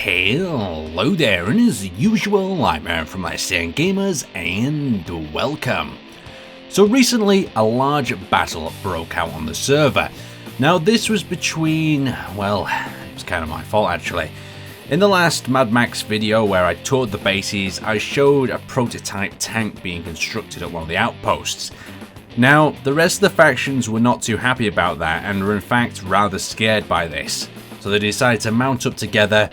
Hello there, and as usual, I'm Aaron from Laststandgamers, and welcome. So recently, a large battle broke out on the server. Now this was between, well, it was kind of my fault actually. In the last Mad Max video where I toured the bases, I showed a prototype tank being constructed at one of the outposts. Now, the rest of the factions were not too happy about that and were in fact rather scared by this. So they decided to mount up together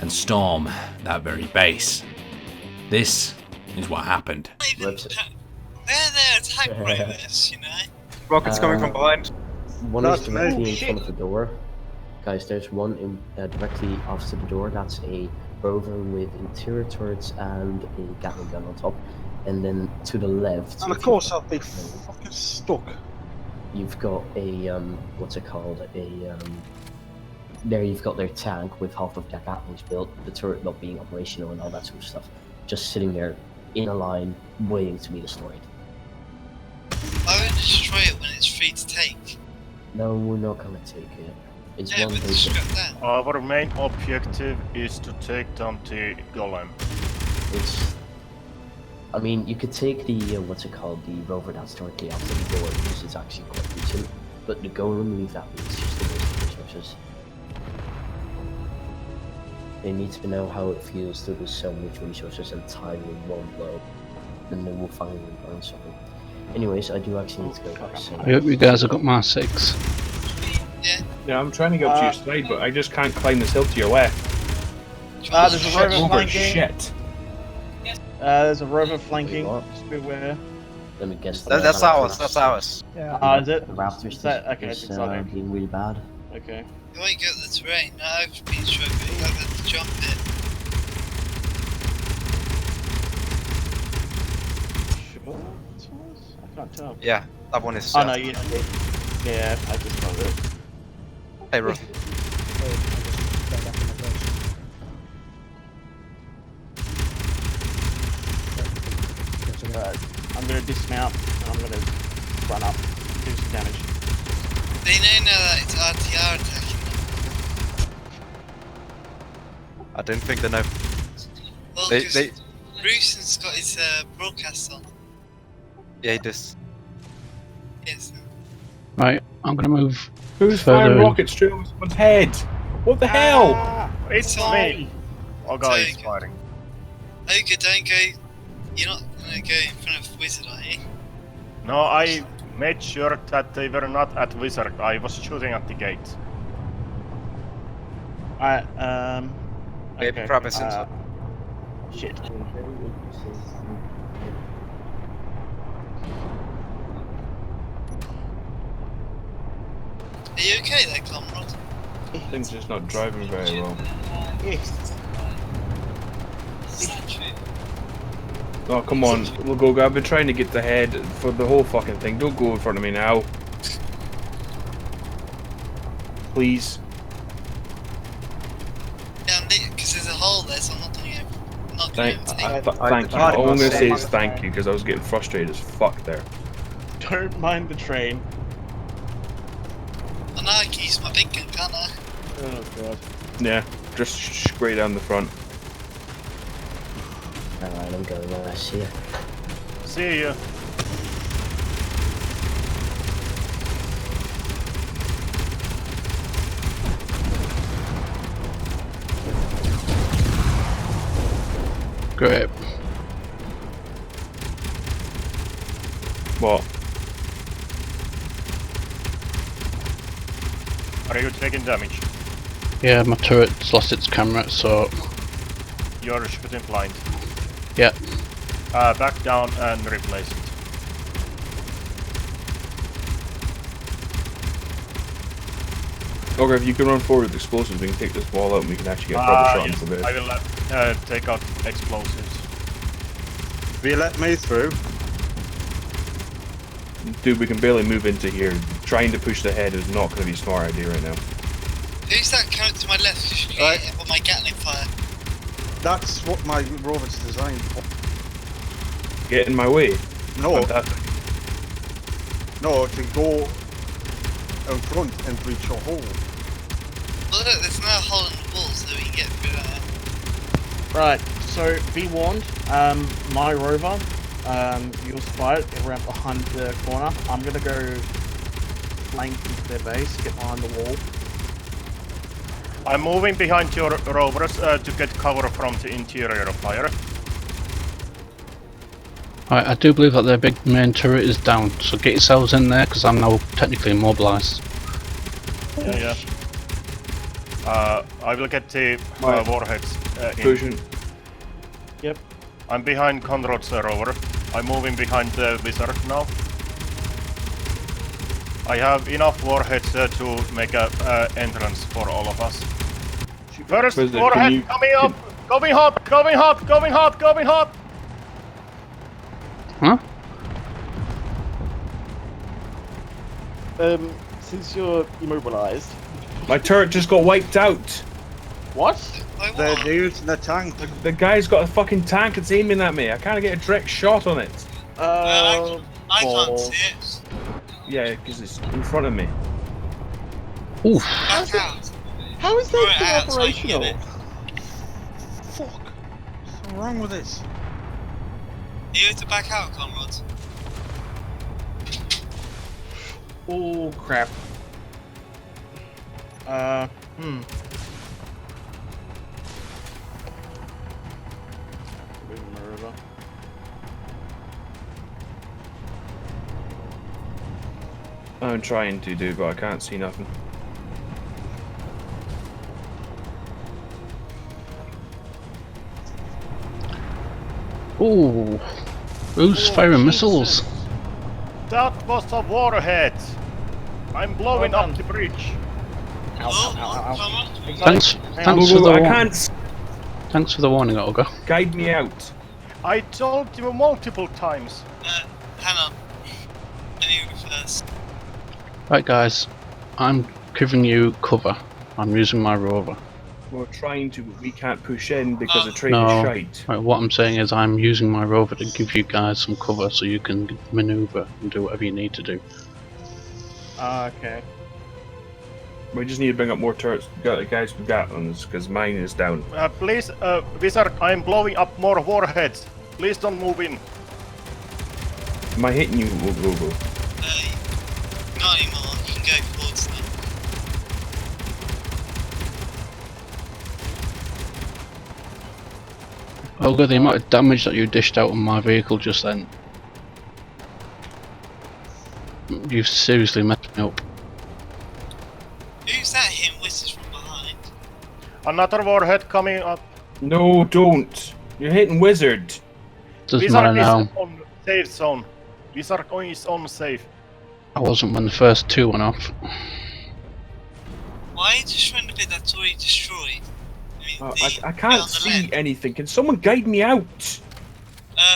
and storm that very base. This is what happened. They're attack raiders, you know? Rockets coming from behind. One is directly in front of the door. Guys, there's one directly opposite the door. That's a rover with interior turrets and a Gatling gun on top. And then to the left... And of course I'll be fucking stuck. You've got a, what's it called? There you've got their tank with half of their Gatlings built, the turret not being operational and all that sort of stuff. Just sitting there in a line, waiting to be destroyed. I won't destroy it when it's free to take. No, we're not gonna take it. It's Yeah, one but base. scrap that. Our main objective is to take down the golem. It's... I mean, you could take the, what's it called, the rover that's directly after the door, because it's actually quite decent. But the golem, leave that be, it's just a waste of resources. They need to know how it feels to lose so much resources and time in one blow. Then they will finally learn something. Anyways, I do actually need to go back, so... I hope you guys have got my 6. Yeah, I'm trying to get up to your side, but I just can't climb this hill to your left. There's a rover Oh, flanking. shit. There's a rover flanking. Just beware. Let me guess. That's ours, that's ours. Yeah. Is it? The Raptors Is that okay? is It's not being really bad. Okay. You won't get the terrain. No, I've been struggling. I've had to jump it. Sure. I can't tell. Yeah, that one is. Oh no, you. Yeah, I just found it. Hey, Russ. I'm gonna dismount and I'm gonna run up, do some damage. They know now that it's RTR attacking them. I don't think they know. Well, They- because they- Bruce's got his broadcast on. Yeah, he does. Yes. Right, I'm gonna move Who's further firing in. rockets straight over someone's head? What the hell? It's me! Oh, guys, fighting. Okay, don't go. You're not gonna go in front of Wizard, are you? No, I made sure that they were not at Wizard. I was shooting at the gate. Alright, Maybe okay, grab a sensor. Shit. Are you okay there, comrade? Things just not driving very well. Yes. Is that true? Oh, come on. We'll go. I've been trying to get the head for the whole fucking thing. Don't go in front of me now. Please. Yeah, because there's a hole there, so I'm not doing it. I'm not gonna Thank you. All I'm gonna say is thank you because I was getting frustrated as fuck there. Don't mind the train. I know I can use my big gun, can't I? Oh god. Yeah, just straight down the front. Alright, I'm going now, I see ya. See ya. Great. What? Are you taking damage? Yeah, my turret's lost its camera, so You're shooting blind. yeah. Back down and replace it. Okay, if you can run forward with explosives, we can take this wall out and we can actually get a proper shot into I there. will take out explosives. Will you let me through? Dude, we can barely move into here. Trying to push the head is not going to be a smart idea right now. Who's that coming to my left? Because you Right. get hit with my Gatling fire. That's what my rover's designed for. Get in my way. No, Fantastic. no, to go in front and breach a hole. Well, look, there's no hole in the wall, so we can get through that. Right, so be warned, my rover, you'll spot it around behind the corner. I'm gonna go flank into their base, get behind the wall. I'm moving behind your rovers to get cover from the interior of fire. Alright, I do believe that their big main turret is down, so get yourselves in there because I'm now technically immobilised. Yeah. I will get the Right. warheads in. Fusion. Yep. I'm behind Conrod's rover. I'm moving behind the wizard now. I have enough warheads to make a entrance for all of us. First Wizard, warhead can you- coming up! Going hot! Going hot! Going hot! Going hot! Huh? Since you're immobilized. My turret just got wiped out. What? Like They're what? using the tank. The guy's got a fucking tank. It's aiming at me. I can't get a direct shot on it. I can't balls. see it. Yeah, because it's in front of me. Oof. Back out. How is Throw it that out so I can get operational? it. Fuck. What's wrong with this? You have to back out, comrades. Oh crap. I'm trying to do, but I can't see nothing. Ooh. Who's firing missiles? That was a warhead! I'm blowing Well up done. the bridge. Comrade? Thanks Go, for go, the I warning. can't. Thanks for the warning, Olga. Guide me out. I told you multiple times. Hang on. I need to go first. Right guys, I'm giving you cover. I'm using my rover. We're trying to, but we can't push in because the train No. is shite. Right, what I'm saying is I'm using my rover to give you guys some cover so you can manoeuvre and do whatever you need to do. Okay. We just need to bring up more turrets. Guys, we got ones because mine is down. Please, wizard, I'm blowing up more warheads. Please don't move in. Am I hitting you, Logo? Not anymore. You can go forwards now. Olga, the amount of damage that you dished out on my vehicle just then. You've seriously messed me up. Who's that hitting wizards from behind? Another warhead coming up. No, don't. You're hitting Wizard. Doesn't matter Wizard now. is on safe zone. Wizard is on safe. I wasn't when the first two went off. Why are you destroying the bit that's already destroyed? I mean, I the bit can't on the see left. anything. Can someone guide me out?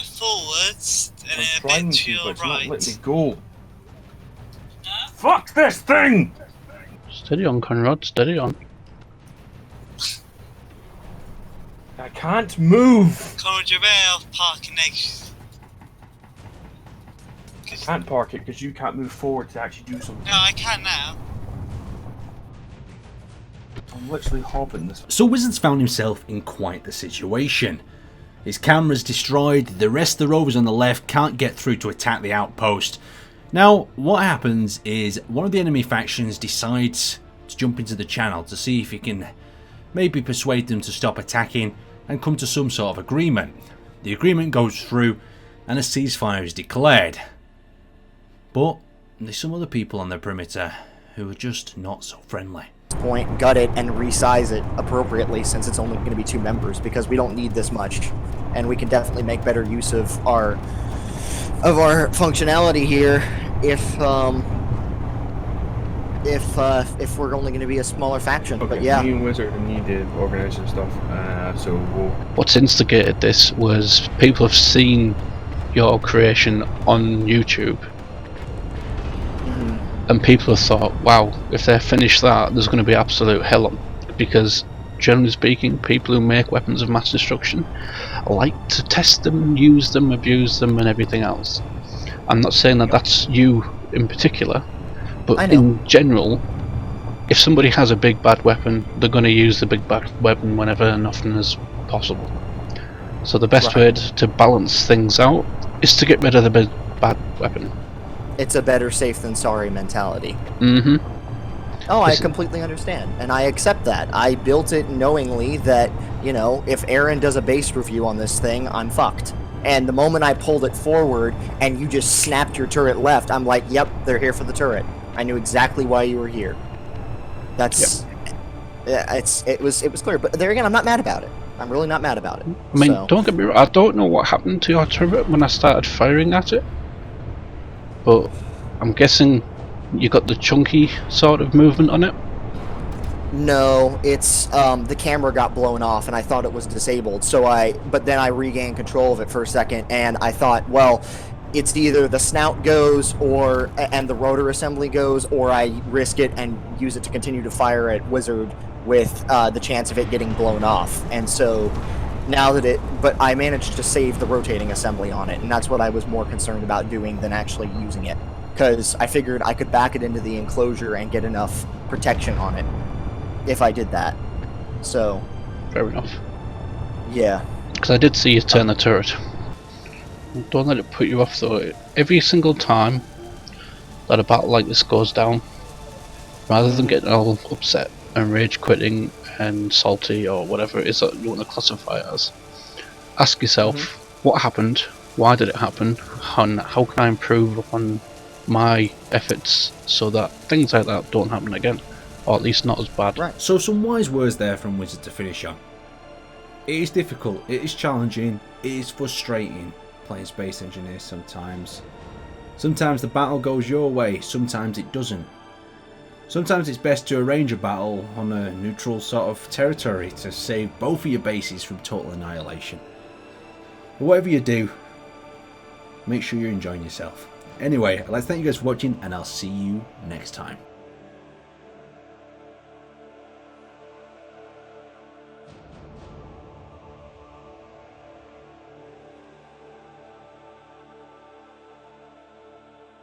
Forwards, and I'm then a trying bit to to, but your it's not letting me right. go. Fuck this thing! Steady on, Conrad, steady on. I can't move. Conrad, you're better off parking next. I can't park it because you can't move forward to actually do something. No, I can now. I'm literally hopping this. So Wizard's found himself in quite the situation. His camera's destroyed, the rest of the rovers on the left can't get through to attack the outpost. Now, what happens is one of the enemy factions decides to jump into the channel to see if he can maybe persuade them to stop attacking and come to some sort of agreement. The agreement goes through and a ceasefire is declared. But there's some other people on the perimeter who are just not so friendly. Point, gut it, and resize it appropriately since it's only going to be 2 members because we don't need this much, and we can definitely make better use of our functionality here if we're only going to be a smaller faction. Okay, but yeah, me and Wizard need to organize some stuff. So we'll. What's instigated this was people have seen your creation on YouTube. And people have thought, wow, if they finish that, there's going to be absolute hell on. Because, generally speaking, people who make weapons of mass destruction like to test them, use them, abuse them, and everything else. I'm not saying that that's you in particular, but I know. in general, if somebody has a big bad weapon, they're going to use the big bad weapon whenever and often as possible. So the best way to balance things out is to get rid of the big bad weapon. It's a better safe than sorry mentality. Mm-hmm. Oh, I completely understand, and I accept that. I built it knowingly that, you know, if Aaron does a base review on this thing, I'm fucked. And the moment I pulled it forward and you just snapped your turret left, I'm like, yep, they're here for the turret. I knew exactly why you were here. That's... Yep. It was clear, but there again, I'm not mad about it. I'm really not mad about it. I mean, don't get me wrong, I don't know what happened to your turret when I started firing at it, but I'm guessing you got the chunky sort of movement on it? No, it's the camera got blown off and I thought it was disabled, but then I regained control of it for a second and I thought, well, it's either the snout goes and the rotor assembly goes, or I risk it and use it to continue to fire at Wizard with the chance of it getting blown off. And so now that but I managed to save the rotating assembly on it, and that's what I was more concerned about doing than actually using it, because I figured I could back it into the enclosure and get enough protection on it if I did that. So fair enough. Yeah, because I did see you turn the turret. Don't let it put you off though. Every single time that a battle like this goes down, rather than getting all upset and rage quitting and salty or whatever it is that you want to classify it as, ask yourself, what happened, why did it happen, and how can I improve upon my efforts so that things like that don't happen again, or at least not as bad. Right. So some wise words there from Wizard to finish on. It is difficult, it is challenging, it is frustrating playing Space Engineers sometimes. Sometimes the battle goes your way, sometimes it doesn't. Sometimes it's best to arrange a battle on a neutral sort of territory to save both of your bases from total annihilation. But whatever you do, make sure you're enjoying yourself. Anyway, I'd like to thank you guys for watching, and I'll see you next time.